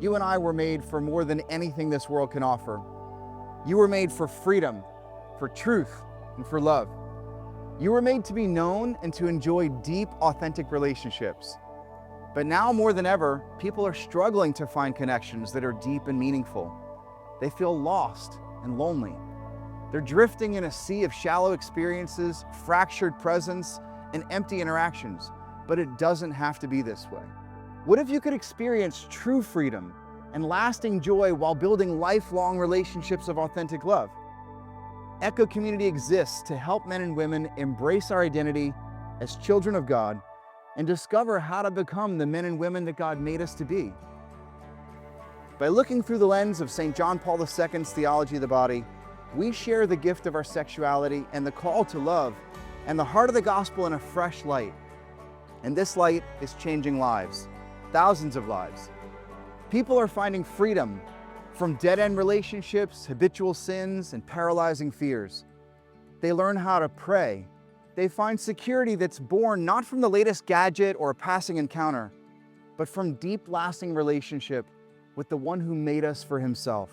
You and I were made for more than anything this world can offer. You were made for freedom, for truth, and for love. You were made to be known and to enjoy deep, authentic relationships. But now more than ever, people are struggling to find connections that are deep and meaningful. They feel lost and lonely. They're drifting in a sea of shallow experiences, fractured presence, and empty interactions. But it doesn't have to be this way. What if you could experience true freedom and lasting joy while building lifelong relationships of authentic love? Echo Community exists to help men and women embrace our identity as children of God and discover how to become the men and women that God made us to be. By looking through the lens of St. John Paul II's theology of the body, we share the gift of our sexuality and the call to love and the heart of the gospel in a fresh light. And this light is changing lives, thousands of lives. People are finding freedom from dead-end relationships, habitual sins, and paralyzing fears. They learn how to pray. They find security that's born not from the latest gadget or a passing encounter, but from deep, lasting relationship with the one who made us for himself.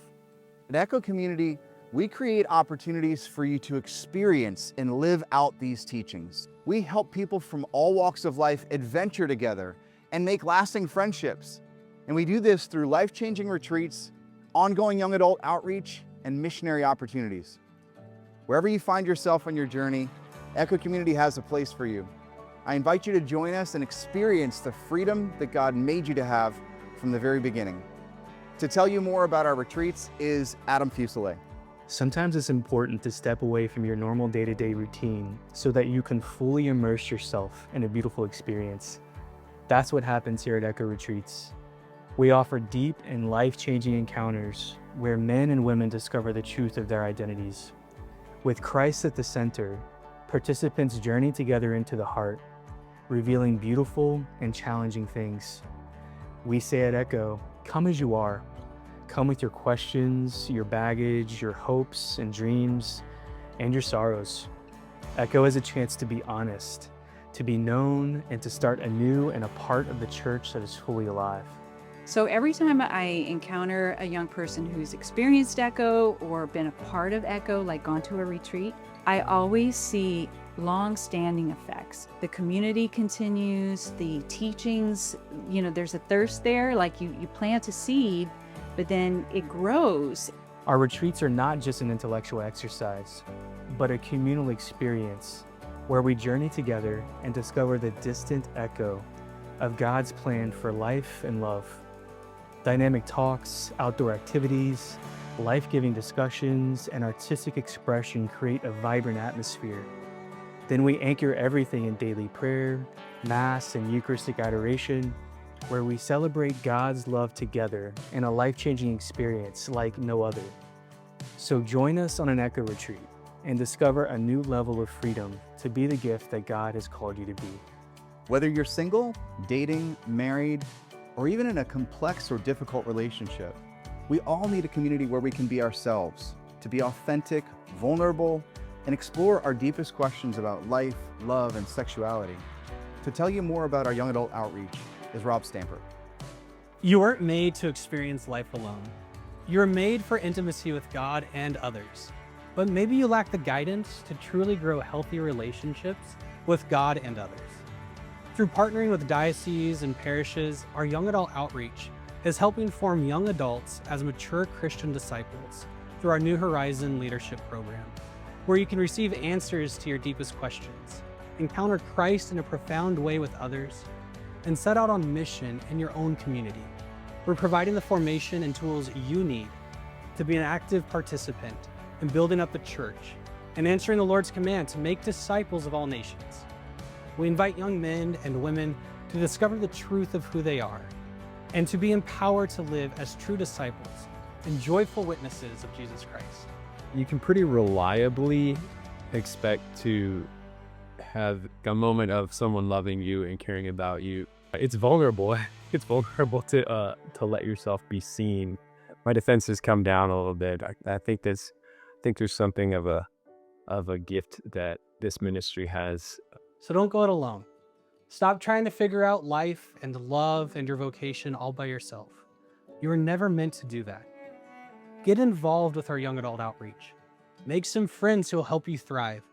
At Echo Community, we create opportunities for you to experience and live out these teachings. We help people from all walks of life adventure together and make lasting friendships. And we do this through life-changing retreats, ongoing young adult outreach, and missionary opportunities. Wherever you find yourself on your journey, Echo Community has a place for you. I invite you to join us and experience the freedom that God made you to have from the very beginning. To tell you more about our retreats is Adam Fuselier. Sometimes it's important to step away from your normal day-to-day routine so that you can fully immerse yourself in a beautiful experience. That's what happens here at Echo Retreats. We offer deep and life-changing encounters where men and women discover the truth of their identities. With Christ at the center, participants journey together into the heart, revealing beautiful and challenging things. We say at Echo, come as you are. Come with your questions, your baggage, your hopes and dreams, and your sorrows. Echo is a chance to be honest, to be known, and to start anew in a part of the church that is fully alive. So every time I encounter a young person who's experienced Echo or been a part of Echo, like gone to a retreat, I always see long-standing effects. The community continues, the teachings, there's a thirst there, like you plant a seed, but then it grows. Our retreats are not just an intellectual exercise, but a communal experience where we journey together and discover the distant echo of God's plan for life and love. Dynamic talks, outdoor activities, life-giving discussions, and artistic expression create a vibrant atmosphere. Then we anchor everything in daily prayer, Mass, and Eucharistic adoration, where we celebrate God's love together in a life-changing experience like no other. So join us on an Echo Retreat and discover a new level of freedom to be the gift that God has called you to be. Whether you're single, dating, married, or even in a complex or difficult relationship, we all need a community where we can be ourselves, to be authentic, vulnerable, and explore our deepest questions about life, love, and sexuality. To tell you more about our young adult outreach is Rob Stamper. You weren't made to experience life alone. You're made for intimacy with God and others. But maybe you lack the guidance to truly grow healthy relationships with God and others. Through partnering with dioceses and parishes, our young adult outreach is helping form young adults as mature Christian disciples through our New Horizon Leadership Program, where you can receive answers to your deepest questions, encounter Christ in a profound way with others, and set out on mission in your own community. We're providing the formation and tools you need to be an active participant in building up the church and answering the Lord's command to make disciples of all nations. We invite young men and women to discover the truth of who they are and to be empowered to live as true disciples and joyful witnesses of Jesus Christ. You can pretty reliably expect to have a moment of someone loving you and caring about you. It's vulnerable. It's vulnerable to let yourself be seen. My defenses come down a little bit. I think there's something of a gift that this ministry has. So don't go it alone. Stop trying to figure out life and love and your vocation all by yourself. You were never meant to do that. Get involved with our young adult outreach. Make some friends who will help you thrive,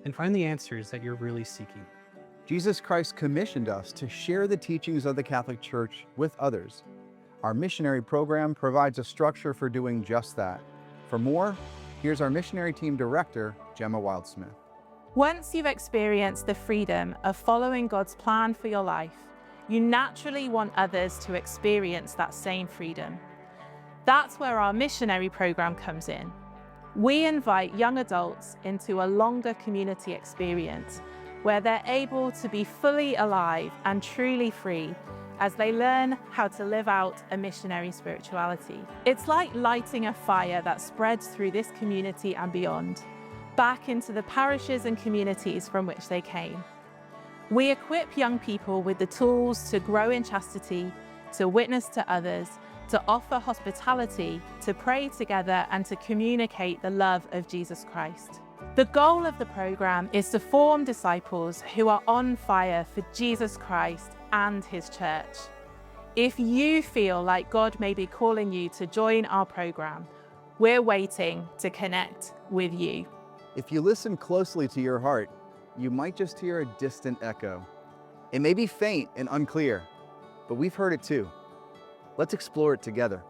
and find the answers that you're really seeking. Jesus Christ commissioned us to share the teachings of the Catholic Church with others. Our missionary program provides a structure for doing just that. For more, here's our missionary team director, Gemma Wildsmith. Once you've experienced the freedom of following God's plan for your life, you naturally want others to experience that same freedom. That's where our missionary program comes in. We invite young adults into a longer community experience where they're able to be fully alive and truly free as they learn how to live out a missionary spirituality. It's like lighting a fire that spreads through this community and beyond, back into the parishes and communities from which they came. We equip young people with the tools to grow in chastity, to witness to others, to offer hospitality, to pray together, and to communicate the love of Jesus Christ. The goal of the program is to form disciples who are on fire for Jesus Christ and his church. If you feel like God may be calling you to join our program, we're waiting to connect with you. If you listen closely to your heart, you might just hear a distant echo. It may be faint and unclear, but we've heard it too. Let's explore it together.